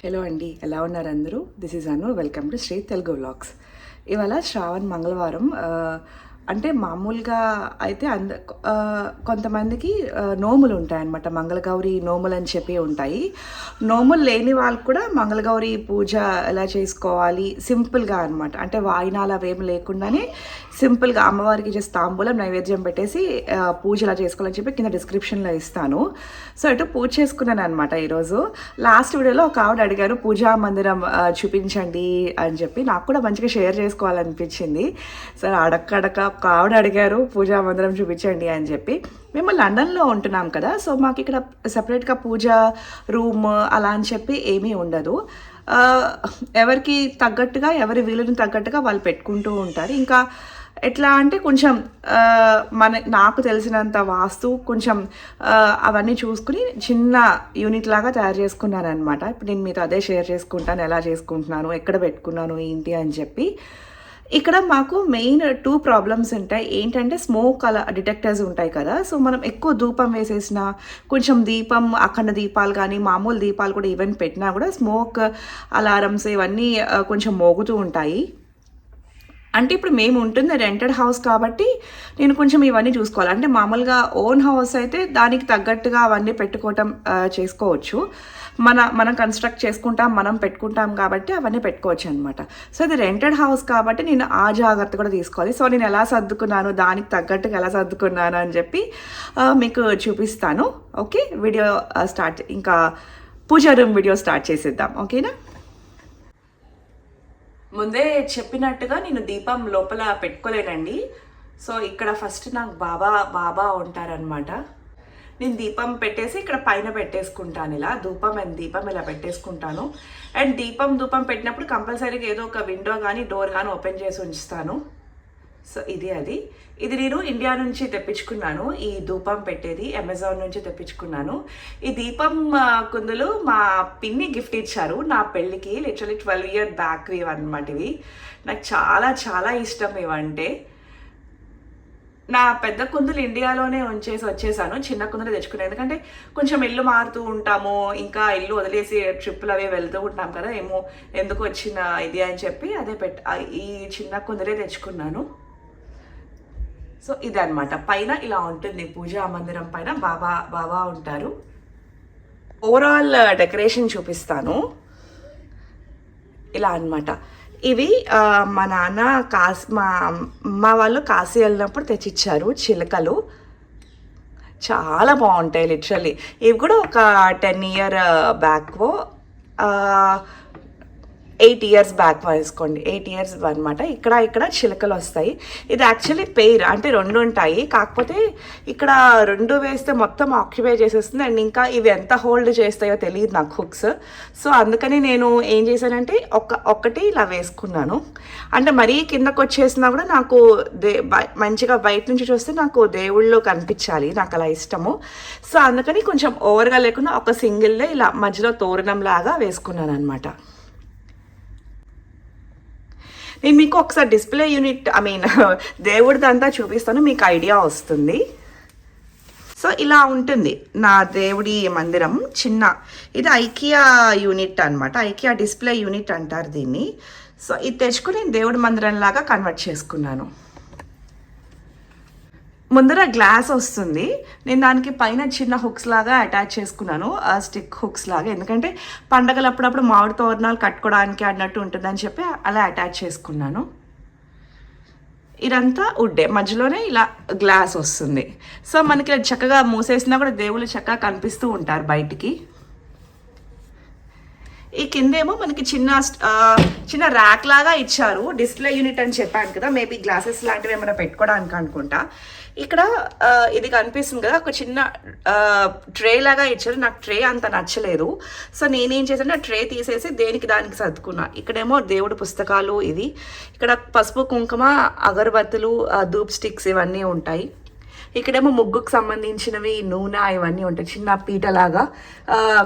Hello అండి, ఎలా ఉన్నారు అందరూ? This is Anu. Welcome to Sri Telugu vlogs. ఇవాళ శ్రావణ మంగళవారం. అంటే మామూలుగా అయితే కొంతమందికి నోములు ఉంటాయన్నమాట. మంగళగౌరి నోములు అని చెప్పి ఉంటాయి. నోములు లేని వాళ్ళు కూడా మంగళగౌరి పూజ ఎలా చేసుకోవాలి సింపుల్గా అనమాట. అంటే వాయినాలు అవేమి లేకుండానే సింపుల్గా అమ్మవారికి జస్ట్ తాంబూలం నైవేద్యం పెట్టేసి పూజ ఎలా చేసుకోవాలని చెప్పి కింద డిస్క్రిప్షన్లో ఇస్తాను. సో ఇటు పూజ చేసుకున్నాను అనమాట ఈరోజు. లాస్ట్ వీడియోలో ఒక ఆవిడ అడిగారు పూజా మందిరం చూపించండి అని చెప్పి. నాకు కూడా మంచిగా షేర్ చేసుకోవాలనిపించింది. సరే అడక్కడక ఒక ఆవిడ అడిగారు పూజా మందిరం చూపించండి అని చెప్పి. మేము లండన్లో ఉంటున్నాం కదా, సో మాకు ఇక్కడ సపరేట్గా పూజ రూమ్ అలా అని చెప్పి ఏమీ ఉండదు. ఎవరికి తగ్గట్టుగా ఎవరి వీలుని తగ్గట్టుగా వాళ్ళు పెట్టుకుంటూ ఉంటారు. ఇంకా ఎట్లా అంటే కొంచెం నాకు తెలిసినంత వాస్తు కొంచెం అవన్నీ చూసుకుని చిన్న యూనిట్ లాగా తయారు చేసుకున్నాను అనమాట. ఇప్పుడు నేను మీతో అదే షేర్ చేసుకుంటాను, ఎలా చేసుకుంటున్నాను, ఎక్కడ పెట్టుకున్నాను ఏంటి అని చెప్పి. ఇక్కడ మాకు మెయిన్ 2 ప్రాబ్లమ్స్ ఉంటాయి. ఏంటంటే స్మోక్ అలా డిటెక్టర్స్ ఉంటాయి కదా, సో మనం ఎక్కువ ధూపం వేసేసిన కొంచెం దీపం అఖండ దీపాలు కానీ మామూలు దీపాలు కూడా ఈవెన్ పెట్టినా కూడా స్మోక్ అలారమ్స్ ఇవన్నీ కొంచెం మోగుతూ ఉంటాయి. అంటే ఇప్పుడు మేము ఉంటుంది రెంటెడ్ హౌస్ కాబట్టి నేను కొంచెం ఇవన్నీ చూసుకోవాలి. అంటే మామూలుగా ఓన్ హౌస్ అయితే దానికి తగ్గట్టుగా అవన్నీ పెట్టుకోవటం చేసుకోవచ్చు. మనం కన్స్ట్రక్ట్ చేసుకుంటాం, మనం పెట్టుకుంటాం కాబట్టి అవన్నీ పెట్టుకోవచ్చు అనమాట. సో ఇది రెంటెడ్ హౌస్ కాబట్టి నేను ఆ జాగ్రత్త కూడా తీసుకోవాలి. సో నేను ఎలా సర్దుకున్నాను, దానికి తగ్గట్టుగా ఎలా సర్దుకున్నాను అని చెప్పి మీకు చూపిస్తాను. ఓకే, వీడియో స్టార్ట్, ఇంకా పూజా రూమ్ వీడియో స్టార్ట్ చేసేద్దాం. ఓకేనా? ముందే చెప్పినట్టుగా నేను దీపం లోపల పెట్టుకోలేనండి. సో ఇక్కడ ఫస్ట్ నాకు బాబా బాబా ఉంటారనమాట. నేను దీపం పెట్టేసి ఇక్కడ పైన పెట్టేసుకుంటాను. ఇలా దీపం ఇలా పెట్టేసుకుంటాను. అండ్ ధూపం పెట్టినప్పుడు కంపల్సరీగా ఏదో ఒక విండో కానీ డోర్ కానీ ఓపెన్ చేసి ఉంచుతాను. సో ఇది నేను ఇండియా నుంచి తెప్పించుకున్నాను. ఈ ధూపం పెట్టేది అమెజాన్ నుంచి తెప్పించుకున్నాను. ఈ దీపం కుందులు మా పిన్ని గిఫ్ట్ ఇచ్చారు నా పెళ్ళికి. లిటరలీ 12 years బ్యాక్ ఇవన్నమాట. ఇవి నాకు చాలా చాలా ఇష్టం ఇవంటే. నా పెద్ద కుందులు ఇండియాలోనే వచ్చేసాను. చిన్న కుందులు తెచ్చుకున్నాను. ఎందుకంటే కొంచెం ఇల్లు మారుతూ ఉంటాము, ఇంకా ఇల్లు వదిలేసి ట్రిప్పులు అవి వెళ్తూ ఉంటాం కదా, ఏమో ఎందుకు వచ్చిన ఇది అని చెప్పి ఈ చిన్న కుందులే తెచ్చుకున్నాను. సో ఇదన్నమాట. పైన ఇలా ఉంటుంది, పూజా మందిరం పైన బాబా ఉంటారు. ఓవరాల్ డెకరేషన్ చూపిస్తాను. ఇలా అన్నమాట. ఇవి మా నాన్న మా అమ్మ వాళ్ళు కాశీ వెళ్ళినప్పుడు తెచ్చిచ్చారు చిలకలు. చాలా బాగుంటాయి లిటరల్లీ. ఇవి కూడా ఒక 10 years బ్యాక్, 8 years బ్యాక్ వేసుకోండి. 8 years అనమాట. ఇక్కడ చిలకలు వస్తాయి. ఇది యాక్చువల్లీ పెయిర్, అంటే 2 ఉంటాయి. కాకపోతే ఇక్కడ 2 వేస్తే మొత్తం ఆక్యుపై చేసేస్తుంది. అండ్ ఇంకా ఇవి ఎంత హోల్డ్ చేస్తాయో తెలియదు నాకు, హుక్స్. సో అందుకని నేను ఏం చేశానంటే ఒక్కటి ఇలా వేసుకున్నాను. అంటే మరీ కిందకు వచ్చేసినా కూడా నాకు మంచిగా బయట నుంచి చూస్తే నాకు దేవుళ్ళు కనిపించాలి, నాకు అలా ఇష్టము. సో అందుకని కొంచెం ఓవర్గా లేకుండా ఒక సింగిల్దే ఇలా మధ్యలో తోరణం లాగా వేసుకున్నాను అనమాట. నేను మీకు ఒకసారి డిస్ప్లే యూనిట్ దేవుడిదంతా చూపిస్తాను, మీకు ఐడియా వస్తుంది. సో ఇలా ఉంటుంది నా దేవుడి మందిరం. ఇది ఐకియా యూనిట్ అనమాట. ఐకియా డిస్ప్లే యూనిట్ అంటారు దీన్ని. సో ఇది తెచ్చుకుని దేవుడి మందిరం లాగా కన్వర్ట్ చేసుకున్నాను. ముందర గ్లాస్ వస్తుంది. నేను దానికి పైన చిన్న హుక్స్ లాగా అటాచ్ చేసుకున్నాను, స్టిక్ హుక్స్ లాగా. ఎందుకంటే పండగలు అప్పుడప్పుడు మామిడి తోరణాలు కట్టుకోవడానికి అన్నట్టు ఉంటుందని చెప్పి అలా అటాచ్ చేసుకున్నాను. ఇదంతా వుడ్డే, మధ్యలోనే ఇలా గ్లాస్ వస్తుంది. సో మనకి చక్కగా మూసేసినా కూడా దేవుళ్ళు చక్కగా కనిపిస్తూ ఉంటారు బయటికి. ఈ కిందేమో మనకి చిన్న ర్యాక్ లాగా ఇచ్చారు. డిస్ప్లే యూనిట్ అని చెప్పాను కదా, మేబీ గ్లాసెస్ లాంటివి ఏమైనా పెట్టుకోవడానికి అనుకుంటా. ఇక్కడ ఇది కనిపిస్తుంది కదా, ఒక చిన్న ట్రే లాగా ఇచ్చారు. నాకు ట్రే అంత నచ్చలేదు. సో నేనేం చేశాను, ట్రే తీసేసి దానికి సర్దుకున్నా. ఇక్కడేమో దేవుడి పుస్తకాలు, ఇక్కడ పసుపు కుంకుమ అగరబత్తులు ధూప్ స్టిక్స్ ఇవన్నీ ఉంటాయి. ఇక్కడేమో ముగ్గుకు సంబంధించినవి నూనె ఇవన్నీ ఉంటాయి. చిన్న పీటలాగా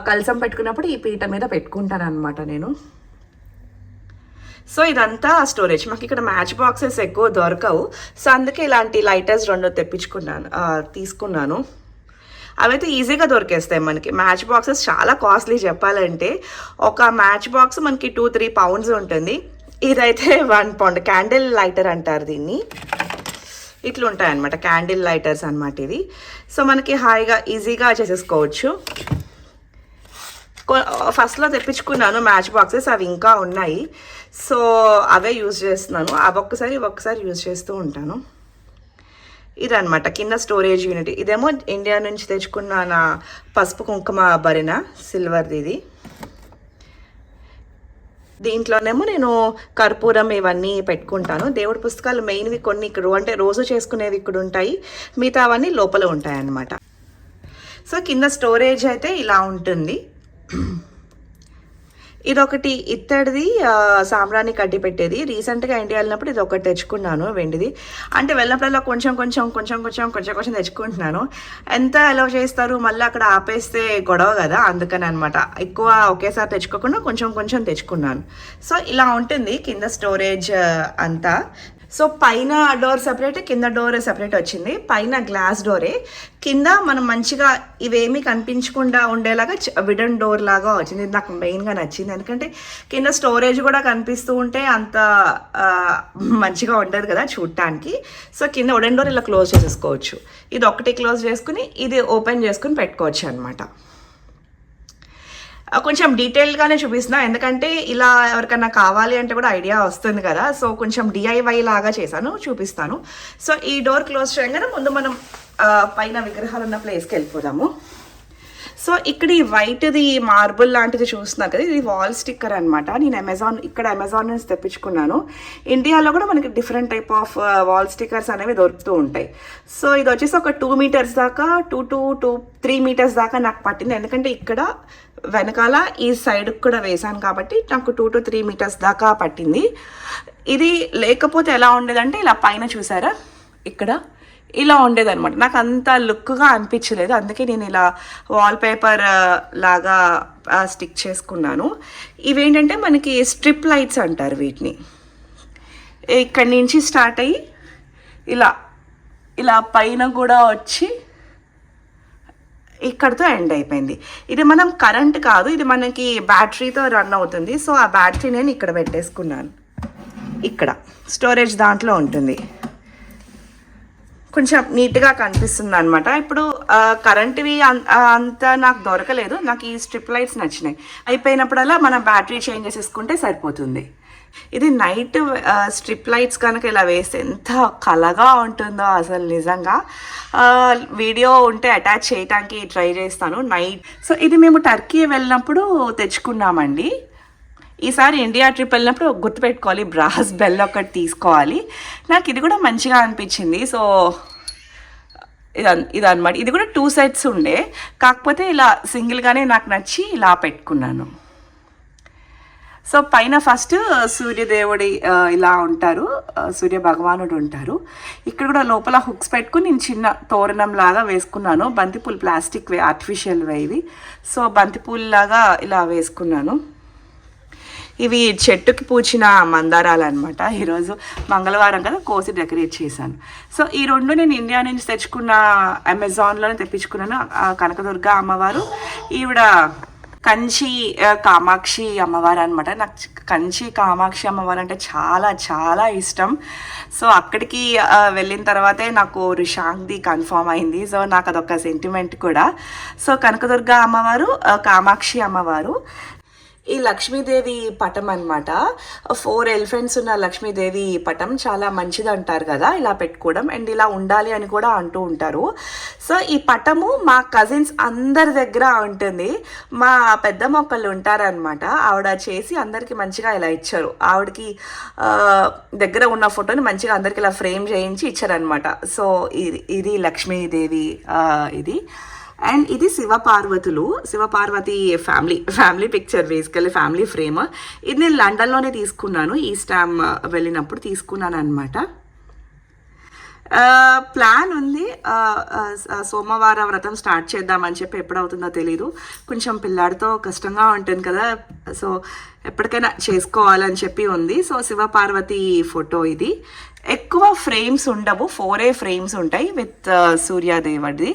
కలసం పెట్టుకున్నప్పుడు ఈ పీట మీద పెట్టుకుంటాను అనమాట నేను. సో ఇదంతా స్టోరేజ్. మాకు ఇక్కడ మ్యాచ్ బాక్సెస్ ఎక్కువ దొరకవు. సో అందుకే ఇలాంటి లైటర్స్ 2 తీసుకున్నాను. అవైతే ఈజీగా దొరికేస్తాయి మనకి. మ్యాచ్ బాక్సెస్ చాలా కాస్ట్లీ చెప్పాలంటే. ఒక మ్యాచ్ బాక్స్ మనకి 2-3 పౌండ్స్ ఉంటుంది. ఇదైతే 1 పౌండ్. క్యాండిల్ లైటర్ అంటారు దీన్ని. ఇట్లా ఉంటాయి అనమాట, క్యాండిల్ లైటర్స్ అనమాట ఇవి. సో మనకి హాయిగా ఈజీగా చేసేసుకోవచ్చు. ఫస్ట్లో తెప్పించుకున్నాను మ్యాచ్ బాక్సెస్, అవి ఇంకా ఉన్నాయి. సో అవే యూజ్ చేస్తున్నాను. అవి ఒక్కసారి యూజ్ చేస్తూ ఉంటాను. ఇదనమాట కింద స్టోరేజ్ యూనిట్. ఇదేమో ఇండియా నుంచి తెచ్చుకున్న నా పసుపు కుంకుమ భరిన సిల్వర్ది ఇది. దీంట్లోనేమో నేను కర్పూరం ఇవన్నీ పెట్టుకుంటాను. దేవుడి పుస్తకాలు మెయిన్వి కొన్ని ఇక్కడ అంటే రోజు చేసుకునేవి ఇక్కడ ఉంటాయి, మిగతా అవన్నీ లోపల ఉంటాయి అన్నమాట. సో కింద స్టోరేజ్ అయితే ఇలా ఉంటుంది. ఇదొకటి ఇత్తడిది సాంబ్రాణి కడ్డి పెట్టేది. రీసెంట్గా ఇండియా వెళ్ళినప్పుడు ఇది ఒకటి తెచ్చుకున్నాను, వెండిది. అంటే వెళ్ళినప్పుడల్లా కొంచెం తెచ్చుకుంటున్నాను. ఎంత అలౌ చేస్తారు, మళ్ళీ అక్కడ ఆపేస్తే గొడవ కదా, అందుకని అనమాట ఎక్కువ ఒకేసారి తెచ్చుకోకుండా కొంచెం తెచ్చుకున్నాను. సో ఇలా ఉంటుంది కింద స్టోరేజ్ అంతా. సో పైన డోర్ సెపరేట్, కింద డోర్ సెపరేట్ వచ్చింది. పైన గ్లాస్ డోరే, కింద మనం మంచిగా ఇవేమీ కనిపించకుండా ఉండేలాగా విడన్ డోర్ లాగా వచ్చింది. ఇది నాకు మెయిన్గా నచ్చింది, ఎందుకంటే కింద స్టోరేజ్ కూడా కనిపిస్తూ ఉంటే అంత మంచిగా ఉండదు కదా చూడటానికి. సో కింద వుడెన్ డోర్ ఇలా క్లోజ్ చేసేసుకోవచ్చు. ఇది ఒకటి క్లోజ్ చేసుకుని ఇది ఓపెన్ చేసుకుని పెట్టుకోవచ్చు అనమాట. కొంచెం డీటెయిల్గానే చూపిస్తున్నా, ఎందుకంటే ఇలా ఎవరికైనా కావాలి అంటే కూడా ఐడియా వస్తుంది కదా. సో కొంచెం DIY లాగా చేశాను, చూపిస్తాను. సో ఈ డోర్ క్లోజ్ చేయగానే ముందు మనం పైన విగ్రహాలు ఉన్న ప్లేస్కి వెళ్ళిపోదాము. సో ఇక్కడ ఈ వైట్ది మార్బుల్ లాంటిది చూస్తున్నారు కదా, ఇది వాల్ స్టిక్కర్ అనమాట. నేను అమెజాన్ నుంచి తెప్పించుకున్నాను. ఇండియాలో కూడా మనకి different type of wall stickers అనేవి దొరుకుతూ ఉంటాయి. సో ఇది వచ్చేసి ఒక 2 మీటర్స్ దాకా, 2 to 3 మీటర్స్ దాకా నాకు పట్టింది. ఎందుకంటే ఇక్కడ వెనకాల ఈ సైడ్కి కూడా వేసాను కాబట్టి నాకు 2 to 3 మీటర్స్ దాకా పట్టింది. ఇది లేకపోతే ఎలా ఉండేదంటే ఇలా పైన చూసారా, ఇక్కడ ఇలా ఉండేదన్నమాట. నాకు అంత లుక్గా అనిపించలేదు, అందుకే నేను ఇలా వాల్పేపర్ లాగా స్టిక్ చేసుకున్నాను. ఇవేంటంటే మనకి స్ట్రిప్ లైట్స్ అంటారు వీటిని. ఇక్కడి నుంచి స్టార్ట్ అయ్యి ఇలా పైన కూడా వచ్చి ఇక్కడితో ఎండ్ అయిపోయింది. ఇది మనం కరెంట్ కాదు, ఇది మనకి బ్యాటరీతో రన్ అవుతుంది. సో ఆ బ్యాటరీ నేను ఇక్కడ పెట్టేసుకున్నాను. ఇక్కడ స్టోరేజ్ దాంట్లో ఉంటుంది, కొంచెం నీట్గా కనిపిస్తుంది అనమాట. ఇప్పుడు కరెంట్వి అంత నాకు దొరకలేదు, నాకు ఈ స్ట్రిప్ లైట్స్ నచ్చినాయి. అయిపోయినప్పుడల్లా మనం బ్యాటరీ చేంజ్ చేసేసుకుంటే సరిపోతుంది. ఇది నైట్ స్ట్రిప్ లైట్స్ కనుక ఇలా వేస్తే ఎంత కలగా ఉంటుందో అసలు నిజంగా. వీడియో ఉంటే అటాచ్ చేయడానికి ట్రై చేస్తాను నైట్. సో ఇది మేము టర్కీ వెళ్ళినప్పుడు తెచ్చుకున్నామండి. ఈసారి ఇండియా ట్రిప్ వెళ్ళినప్పుడు గుర్తుపెట్టుకోవాలి, బ్రాస్ బెల్ ఒకటి తీసుకోవాలి. నాకు ఇది కూడా మంచిగా అనిపించింది. సో ఇదన్నమాట. ఇది కూడా 2 సెట్స్ ఉండే, కాకపోతే ఇలా సింగిల్గానే నాకు నచ్చి ఇలా పెట్టుకున్నాను. సో పైన ఫస్ట్ సూర్యదేవుడి ఇలా ఉంటారు, సూర్య భగవానుడు ఉంటారు. ఇక్కడ కూడా లోపల హుక్స్ పెట్టుకుని నేను చిన్న తోరణం లాగా వేసుకున్నాను. బంతిపూలు ప్లాస్టిక్ ఆర్టిఫిషియల్ ఇవి. సో బంతిపూలు లాగా ఇలా వేసుకున్నాను. ఇవి చెట్టుకి పూచిన మందారాలు అనమాట. ఈరోజు మంగళవారం కదా, కోసి డెకరేట్ చేశాను. సో ఈ 2 నేను ఇండియా నుంచి తెచ్చుకున్న, అమెజాన్లోనే తెప్పించుకున్నాను. కనకదుర్గ అమ్మవారు, ఈవిడ కంచి కామాక్షి అమ్మవారు అనమాట. నాకు కంచి కామాక్షి అమ్మవారు అంటే చాలా చాలా ఇష్టం. సో అక్కడికి వెళ్ళిన తర్వాతే నాకు రిషాంక్ది కన్ఫర్మ్ అయింది. సో నాకు అదొక సెంటిమెంట్ కూడా. సో కనకదుర్గ అమ్మవారు, కామాక్షి అమ్మవారు. ఈ లక్ష్మీదేవి పటం అనమాట. 4 ఎలిఫెంట్స్ ఉన్న లక్ష్మీదేవి పటం చాలా మంచిది అంటారు కదా ఇలా పెట్టుకోవడం, అండ్ ఇలా ఉండాలి అని కూడా అంటూ ఉంటారు. సో ఈ పటము మా కజిన్స్ అందరి దగ్గర ఉంటుంది. మా పెద్దమ్మ ఒకళ్ళు ఉంటారనమాట, ఆవిడ చేసి అందరికీ మంచిగా ఇలా ఇచ్చారు. ఆవిడకి దగ్గర ఉన్న ఫోటోని మంచిగా అందరికి ఇలా ఫ్రేమ్ చేయించి ఇచ్చారనమాట. సో ఇది లక్ష్మీదేవి ఇది. అండ్ ఇది Shivaparvati family picture, basically family frame. ఇది నేను లండన్లోనే తీసుకున్నాను, ఈస్టామ్ వెళ్ళినప్పుడు తీసుకున్నాను అనమాట. ప్లాన్ ఉంది, సోమవారం వ్రతం స్టార్ట్ చేద్దామని చెప్పి. ఎప్పుడవుతుందో తెలీదు, కొంచెం పిల్లాడితో కష్టంగా ఉంటుంది కదా. సో ఎప్పటికైనా చేసుకోవాలని చెప్పి ఉంది. సో శివపార్వతి ఫోటో ఇది. ఎక్కువ ఫ్రేమ్స్ ఉండవు, 4 ఫ్రేమ్స్ ఉంటాయి విత్ సూర్యదేవుడిది.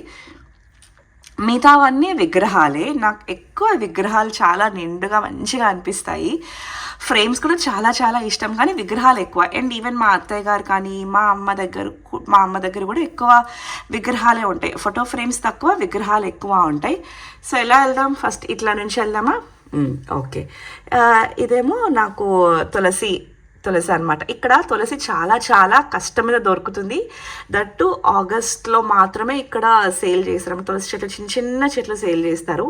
మిగతావన్నీ విగ్రహాలే. నాకు ఎక్కువ విగ్రహాలు చాలా నిండుగా మంచిగా అనిపిస్తాయి. ఫ్రేమ్స్ కూడా చాలా చాలా ఇష్టం, కానీ విగ్రహాలు ఎక్కువ. అండ్ ఈవెన్ మా అత్తయ్య గారు కానీ మా అమ్మ దగ్గర కూడా ఎక్కువ విగ్రహాలే ఉంటాయి. ఫోటో ఫ్రేమ్స్ తక్కువ, విగ్రహాలు ఎక్కువ ఉంటాయి. సో ఎలా వెళ్దాం? ఫస్ట్ ఇట్లా నుంచి వెళ్దామా? ఓకే. ఇదేమో నాకు తులసి అనమాట. ఇక్కడ తులసి చాలా చాలా కష్టం మీద దొరుకుతుంది. దట్టు ఆగస్ట్లో మాత్రమే ఇక్కడ సేల్ చేస్తారు. తులసి చెట్లు చిన్న చిన్న చెట్లు సేల్ చేస్తారు.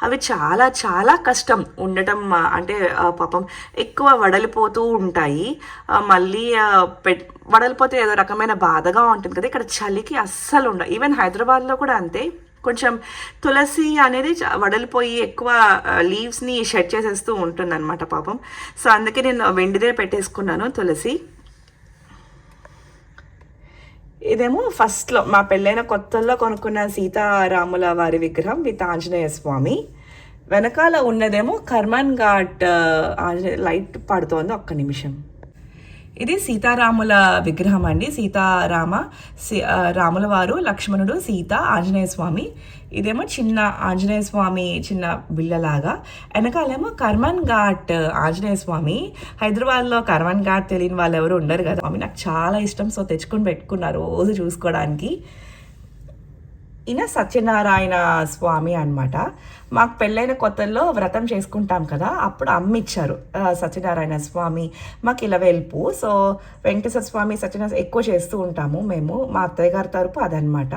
అవి చాలా చాలా కష్టం ఉండటం, అంటే పాపం ఎక్కువ వడలిపోతూ ఉంటాయి. మళ్ళీ వడలిపోతే ఏదో రకమైన బాధగా ఉంటుంది కదా. ఇక్కడ చలికి అస్సలు ఉండవు. ఈవెన్ హైదరాబాద్లో కూడా అంతే. కొంచెం తులసి అనేది వడలిపోయి ఎక్కువ లీవ్స్ని షెడ్ చేసేస్తూ ఉంటుంది అనమాట పాపం. సో అందుకే నేను వెండిదే పెట్టేసుకున్నాను తులసి. ఇదేమో ఫస్ట్లో మా పెళ్ళైన కొత్తల్లో కొనుక్కున్న సీతారాముల వారి విగ్రహం విత్ ఆంజనేయ స్వామి. వెనకాల ఉన్నదేమో కర్మన్ ఘాట్ లైట్ పడుతోంది, ఒక్క నిమిషం. ఇది సీతారాముల విగ్రహం అండి. రాముల వారు, లక్ష్మణుడు, సీత, ఆంజనేయ స్వామి. ఇదేమో చిన్న ఆంజనేయ స్వామి, చిన్న బిళ్ళలాగా. వెనకాలేమో కర్మన్ ఘాట్ ఆంజనేయ స్వామి. హైదరాబాద్లో కర్మన్ ఘాట్ తెలియని వాళ్ళు ఎవరు ఉండరు కదా. స్వామి నాకు చాలా ఇష్టం. సో తెచ్చుకొని పెట్టుకున్నారు రోజు చూసుకోవడానికి. ఈయన సత్యనారాయణ స్వామి అనమాట. మాకు పెళ్ళైన కొత్తల్లో వ్రతం చేసుకుంటాం కదా, అప్పుడు అమ్మిచ్చారు సత్యనారాయణ స్వామి. మాకు ఇలా వెల్పు. సో వెంకటేశ్వర స్వామి, సత్యనారాయణ ఎక్కువ చేస్తూ ఉంటాము మేము. మా అత్తయ్య గారి తరపు అదనమాట.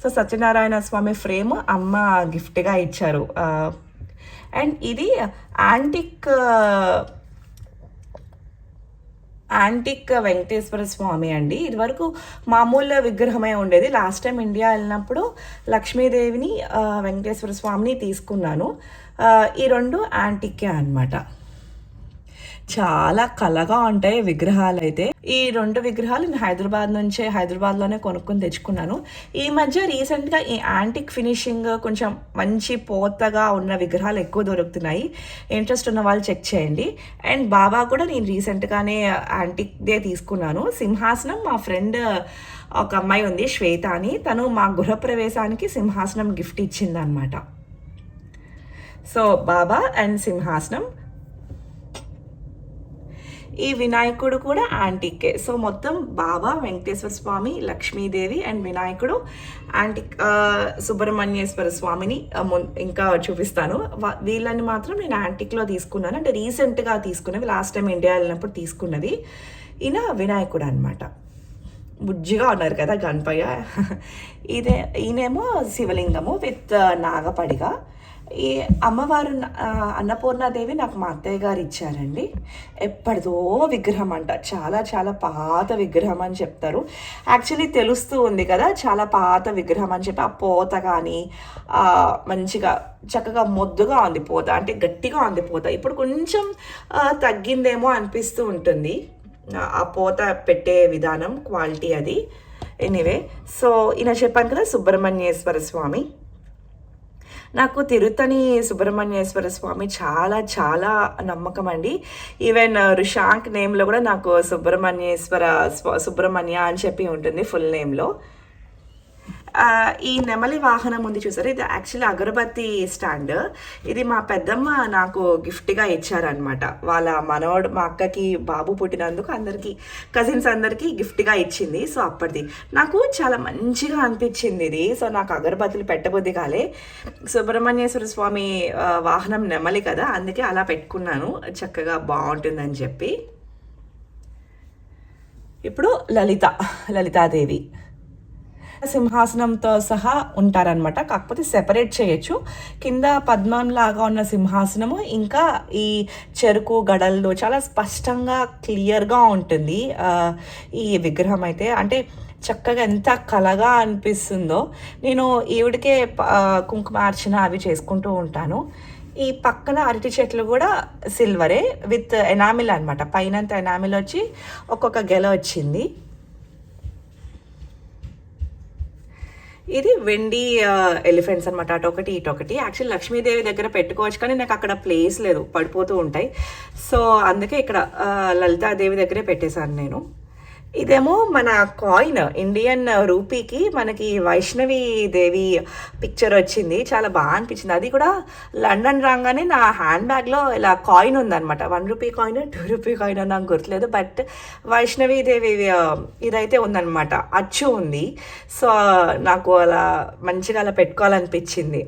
సో సత్యనారాయణ స్వామి ఫ్రేమ్ అమ్మ గిఫ్ట్గా ఇచ్చారు. అండ్ ఇది యాంటిక్ వెంకటేశ్వర స్వామి అండి. ఇదివరకు మామూలు విగ్రహమే ఉండేది. లాస్ట్ టైం ఇండియా వెళ్ళినప్పుడు లక్ష్మీదేవిని, వెంకటేశ్వర స్వామిని తీసుకున్నాను. ఈ రెండు యాంటిక్కే అనమాట. చాలా కళగా ఉంటాయి విగ్రహాలు అయితే. ఈ రెండు విగ్రహాలు నేను హైదరాబాద్లోనే కొనుక్కొని తెచ్చుకున్నాను. ఈ మధ్య రీసెంట్గా ఈ యాంటిక్ ఫినిషింగ్ కొంచెం మంచి పోతగా ఉన్న విగ్రహాలు ఎక్కువ దొరుకుతున్నాయి. ఇంట్రెస్ట్ ఉన్న వాళ్ళు చెక్ చేయండి. అండ్ బాబా కూడా నేను రీసెంట్గానే యాంటిక్దే తీసుకున్నాను. సింహాసనం మా ఫ్రెండ్ ఒక అమ్మాయి ఉంది, శ్వేత అని, తను మా గృహప్రవేశానికి సింహాసనం గిఫ్ట్ ఇచ్చిందనమాట. సో బాబా అండ్ సింహాసనం. ఈ వినాయకుడు కూడా యాంటిక్కే. సో మొత్తం బాబా, వెంకటేశ్వర స్వామి, లక్ష్మీదేవి అండ్ వినాయకుడు యాంటిక్. సుబ్రహ్మణ్యేశ్వర స్వామిని ఇంకా చూపిస్తాను. వీళ్ళని మాత్రం నేను యాంటిక్లో తీసుకున్నాను, అంటే రీసెంట్గా తీసుకున్నవి, లాస్ట్ టైం ఇండియా వెళ్ళినప్పుడు తీసుకున్నవి. ఈయన వినాయకుడు అనమాట. బుజ్జిగా ఉన్నారు కదా గణపయ్య. ఈయనేమో శివలింగము విత్ నాగపడిగా. ఈ అమ్మవారు అన్నపూర్ణాదేవి నాకు మా అత్తయ్య గారు ఇచ్చారండి. ఎప్పటిదో విగ్రహం అంట, చాలా చాలా పాత విగ్రహం అని చెప్తారు. యాక్చువల్లీ తెలుస్తూ ఉంది కదా, చాలా పాత విగ్రహం అని చెప్పి. ఆ పోత కానీ మంచిగా చక్కగా మొద్దుగా ఉంది పోత, అంటే గట్టిగా ఉంది పోత. ఇప్పుడు కొంచెం తగ్గిందేమో అనిపిస్తూ ఉంటుంది ఆ పోత పెట్టే విధానం, క్వాలిటీ అది. ఎనీవే, సో ఈయన చెప్పాను కదా సుబ్రహ్మణ్యేశ్వర స్వామి. నాకు తిరుత్తని సుబ్రహ్మణ్యేశ్వర స్వామి చాలా చాలా నమ్మకం అండి. ఈవెన్ రుషాంక్ నేమ్లో కూడా నాకు సుబ్రహ్మణ్య అని చెప్పి ఉంటుంది ఫుల్ నేమ్లో. ఈ నెమలి వాహనం ఉంది చూసారు, ఇది యాక్చువల్లీ అగరబత్తి స్టాండ్. ఇది మా పెద్దమ్మ నాకు గిఫ్ట్గా ఇచ్చారనమాట. వాళ్ళ మనవడు, మా అక్కకి బాబు పుట్టినందుకు అందరికీ, కజిన్స్ అందరికీ గిఫ్ట్గా ఇచ్చింది. సో అప్పటిది నాకు చాలా మంచిగా అనిపించింది ఇది. సో నాకు అగరబత్తులు పెట్టబుద్ధి కాలే. సుబ్రహ్మణ్యేశ్వర స్వామి వాహనం నెమలి కదా, అందుకే అలా పెట్టుకున్నాను, చక్కగా బాగుంటుందని చెప్పి. ఇప్పుడు లలితాదేవి సింహాసనంతో సహా ఉంటారనమాట. కాకపోతే సెపరేట్ చేయొచ్చు. కింద పద్మం లాగా ఉన్న సింహాసనము, ఇంకా ఈ చెరుకు గడల్లో చాలా స్పష్టంగా క్లియర్గా ఉంటుంది ఈ విగ్రహం అయితే. అంటే చక్కగా ఎంత కళగా అనిపిస్తుందో. నేను ఈవిడికే కుంకుమార్చన అవి చేసుకుంటూ ఉంటాను. ఈ పక్కన అరటి చెట్లు కూడా సిల్వరే విత్ ఎనామిల్ అనమాట. పైనంత ఎనామిల్ వచ్చి ఒక్కొక్క గెల వచ్చింది. ఇది వెండి ఎలిఫెంట్స్ అనమాట, అటొకటి ఇటొకటి. యాక్చువల్లీ లక్ష్మీదేవి దగ్గర పెట్టుకోవచ్చు, కానీ నాకు అక్కడ ప్లేస్ లేదు, పడిపోతూ ఉంటాయి. సో అందుకే ఇక్కడ లలితాదేవి దగ్గరే పెట్టేశాను నేను. ఇదేమో మన కాయిన్ ఇండియన్ రూపీకి మనకి వైష్ణవి దేవి పిక్చర్ వచ్చింది. చాలా బాగా అనిపించింది. అది కూడా లండన్ రాగానే నా హ్యాండ్ బ్యాగ్లో ఇలా కాయిన్ ఉందన్నమాట. 1 రూపీ కాయిన్, 2 రూపీ కాయిన్ నాకు గుర్తులేదు, బట్ వైష్ణవి దేవి ఇదైతే ఉందన్నమాట, అచ్చు ఉంది. సో నాకు అలా మంచిగా అలా పెట్టుకోవాలనిపించింది.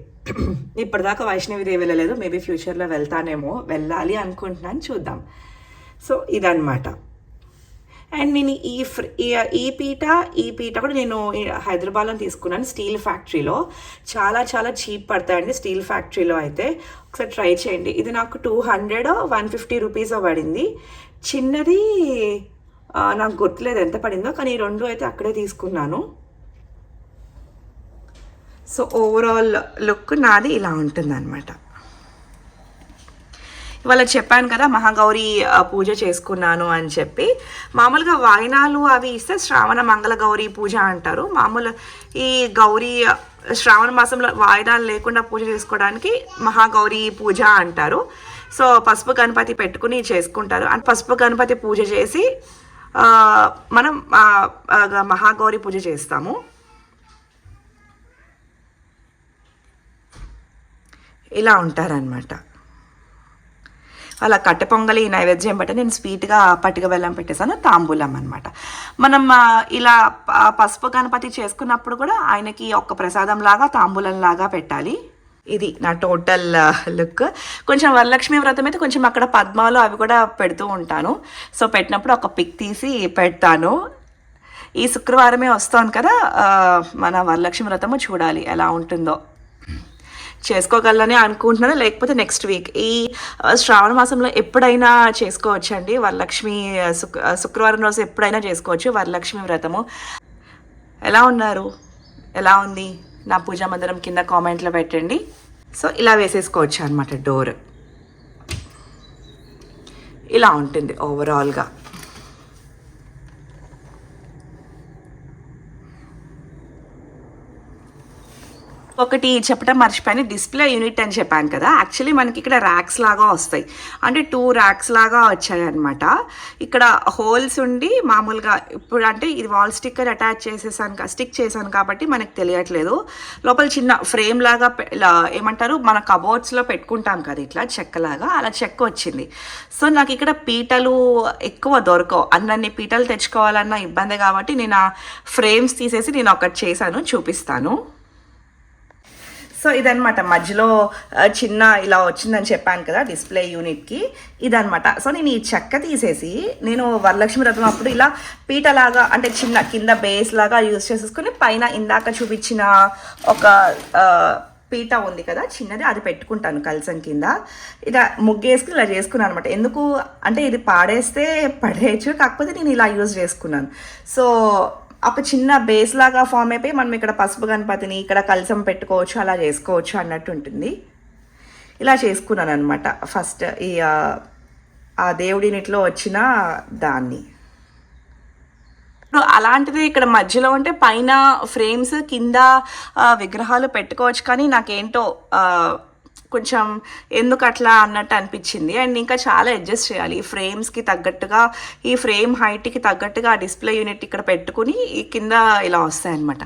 ఇప్పటిదాకా వైష్ణవి దేవి వెళ్ళలేదు, మేబీ ఫ్యూచర్లో వెళ్తానేమో, వెళ్ళాలి అనుకుంటున్నాను, చూద్దాం. సో ఇదన్నమాట. అండ్ నేను ఈ పీట కూడా నేను హైదరాబాద్లో తీసుకున్నాను, స్టీల్ ఫ్యాక్టరీలో. చాలా చాలా చీప్ పడతాయండి స్టీల్ ఫ్యాక్టరీలో అయితే, ఒకసారి ట్రై చేయండి. ఇది నాకు 200 150 రూపీస్ పడింది. చిన్నది నాకు గుర్తులేదు ఎంత పడిందో, కానీ ఈ 2 అయితే అక్కడే తీసుకున్నాను. సో ఓవరాల్ లుక్ నాది ఇలా ఉంటుందన్నమాట. ఇవాళ చెప్పాను కదా మహాగౌరి పూజ చేసుకున్నాను అని చెప్పి. మామూలుగా వాయినాలు అవి ఇస్తే శ్రావణ మంగళ గౌరీ పూజ అంటారు. మామూలు ఈ గౌరీ శ్రావణ మాసంలో వాయినాలు లేకుండా పూజ చేసుకోవడానికి మహాగౌరీ పూజ అంటారు. సో పసుపు గణపతి పెట్టుకుని చేసుకుంటారు. అండ్ పసుపు గణపతి పూజ చేసి మనం మహాగౌరి పూజ చేస్తాము. ఇలా ఉంటారనమాట. అలా కట్టె పొంగలి నైవేద్యం బట్టి నేను స్వీట్గా పట్టిక బెల్లం పెట్టేసాను, తాంబూలం అనమాట. మనం ఇలా పసుపు గణపతి చేసుకున్నప్పుడు కూడా ఆయనకి ఒక ప్రసాదం లాగా తాంబూలం లాగా పెట్టాలి. ఇది నా టోటల్ లుక్. కొంచెం వరలక్ష్మి వ్రతం అయితే కొంచెం అక్కడ పద్మాలు అవి కూడా పెడుతూ ఉంటాను. సో పెట్టినప్పుడు ఒక పిక్ తీసి పెడతాను. ఈ శుక్రవారమే వస్తాను కదా మన వరలక్ష్మి వ్రతము, చూడాలి ఎలా ఉంటుందో. చేసుకోగలనే అనుకుంటున్నాను, లేకపోతే నెక్స్ట్ వీక్. ఈ శ్రావణ మాసంలో ఎప్పుడైనా చేసుకోవచ్చండి వరలక్ష్మి, శుక్రవారం రోజు ఎప్పుడైనా చేసుకోవచ్చు వరలక్ష్మి వ్రతము. ఎలా ఉన్నారు, ఎలా ఉంది నా పూజా మందిరం కింద కామెంట్లో పెట్టండి. సో ఇలా వేసేసుకోవచ్చు అనమాట. డోర్ ఇలా ఉంటుంది ఓవరాల్గా. ఒకటి చెప్పడం మర్చిపోయాను, డిస్ప్లే యూనిట్ అని చెప్పాను కదా. యాక్చువల్లీ మనకి ఇక్కడ ర్యాక్స్ లాగా వస్తాయి, అంటే 2 ర్యాక్స్ లాగా వచ్చాయి అనమాట. ఇక్కడ హోల్స్ ఉండి మామూలుగా ఇప్పుడు అంటే ఇది వాల్ స్టిక్కర్ అటాచ్ చేసేసాను, స్టిక్ చేశాను కాబట్టి మనకు తెలియట్లేదు. లోపల చిన్న ఫ్రేమ్ లాగా ఇలా ఏమంటారు మన కబోర్డ్స్లో పెట్టుకుంటాం కదా, ఇట్లా చెక్కలాగా, అలా చెక్క వచ్చింది. సో నాకు ఇక్కడ పీటలు ఎక్కువ దొరకవు, అన్నీ పీటలు తెచ్చుకోవాలన్న ఇబ్బంది కాబట్టి నేను ఆ ఫ్రేమ్స్ తీసేసి నేను ఒకటి చేశాను, చూపిస్తాను. సో ఇదనమాట, మధ్యలో చిన్న ఇలా వచ్చిందని చెప్పాను కదా డిస్ప్లే యూనిట్కి, ఇదనమాట. సో నేను ఈ చెక్క తీసేసి నేను వరలక్ష్మి వ్రతం అప్పుడు ఇలా పీటలాగా అంటే చిన్న కింద బేస్ లాగా యూజ్ చేసేసుకుని పైన ఇందాక చూపించిన ఒక పీట ఉంది కదా చిన్నది, అది పెట్టుకుంటాను కలసం కింద. ఇలా ముగ్గేసుకుని ఇలా చేసుకున్నాను అనమాట. ఎందుకు అంటే ఇది పాడేస్తే పడేయచ్చు, కాకపోతే నేను ఇలా యూజ్ చేసుకున్నాను. సో ఒక చిన్న బేస్ లాగా ఫామ్ అయిపోయి మనం ఇక్కడ పసుపు గణపతిని ఇక్కడ కలసం పెట్టుకోవచ్చు, అలా చేసుకోవచ్చు అన్నట్టు ఉంటుంది. ఇలా చేసుకున్నాను అనమాట ఫస్ట్ ఈ ఆ దేవుడినిట్లో వచ్చిన దాన్ని. అలాంటిది ఇక్కడ మధ్యలో ఉంటే పైన ఫ్రేమ్స్ కింద విగ్రహాలు పెట్టుకోవచ్చు, కానీ నాకేంటో కొంచెం ఎందుకు అట్లా అన్నట్టు అనిపించింది. అండ్ ఇంకా చాలా అడ్జస్ట్ చేయాలి ఈ ఫ్రేమ్స్కి తగ్గట్టుగా, ఈ ఫ్రేమ్ హైట్కి తగ్గట్టుగా ఆ డిస్ప్లే యూనిట్ ఇక్కడ పెట్టుకుని ఈ కింద ఇలా వస్తాయన్నమాట.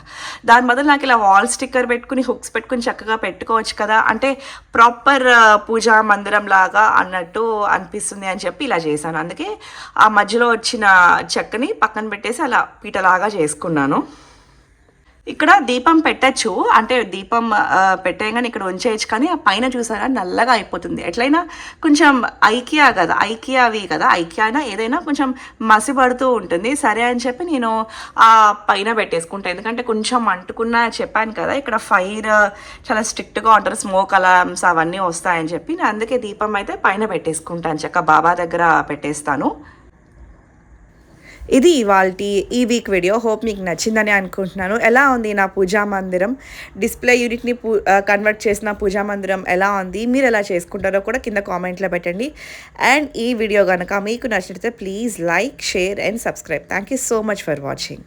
దాని బదులు నాకు ఇలా వాల్ స్టిక్కర్ పెట్టుకుని హుక్స్ పెట్టుకుని చక్కగా పెట్టుకోవచ్చు కదా, అంటే ప్రాపర్ పూజా మందిరం లాగా అన్నట్టు అనిపిస్తుంది అని చెప్పి ఇలా చేశాను. అందుకే ఆ మధ్యలో వచ్చిన చెక్కని పక్కన పెట్టేసి అలా పీటలాగా చేసుకున్నాను. ఇక్కడ దీపం పెట్టచ్చు, అంటే దీపం పెట్టేయగానే ఇక్కడ ఉంచేయచ్చు, కానీ ఆ పైన చూసారా నల్లగా అయిపోతుంది. ఎట్లయినా కొంచెం ఐకియావి కదా, ఐకియా అయినా ఏదైనా కొంచెం మసిపడుతూ ఉంటుంది. సరే అని చెప్పి నేను ఆ పైన పెట్టేసుకుంటాను, ఎందుకంటే కొంచెం అంటుకున్నా చెప్పాను కదా ఇక్కడ ఫైర్ చాలా స్ట్రిక్ట్గా ఉంటారు, స్మోక్ అలార్మ్స్ అవన్నీ వస్తాయని చెప్పి నేను అందుకే దీపం అయితే పైన పెట్టేసుకుంటాను, చక్క బాబా దగ్గర పెట్టేస్తాను. ఇది ఇవాల్టి ఈ వీక్ వీడియో. హోప్ మీకు నచ్చిందని అనుకుంటున్నాను. ఎలా ఉంది నా పూజా మందిరం, డిస్ప్లే యూనిట్ని కన్వర్ట్ చేసిన పూజా మందిరం ఎలా ఉంది, మీరు ఎలా చేసుకుంటారో కూడా కింద కామెంట్లో పెట్టండి. అండ్ ఈ వీడియో కనుక మీకు నచ్చినట్లయితే please like, share and subscribe. Thank you so much for watching.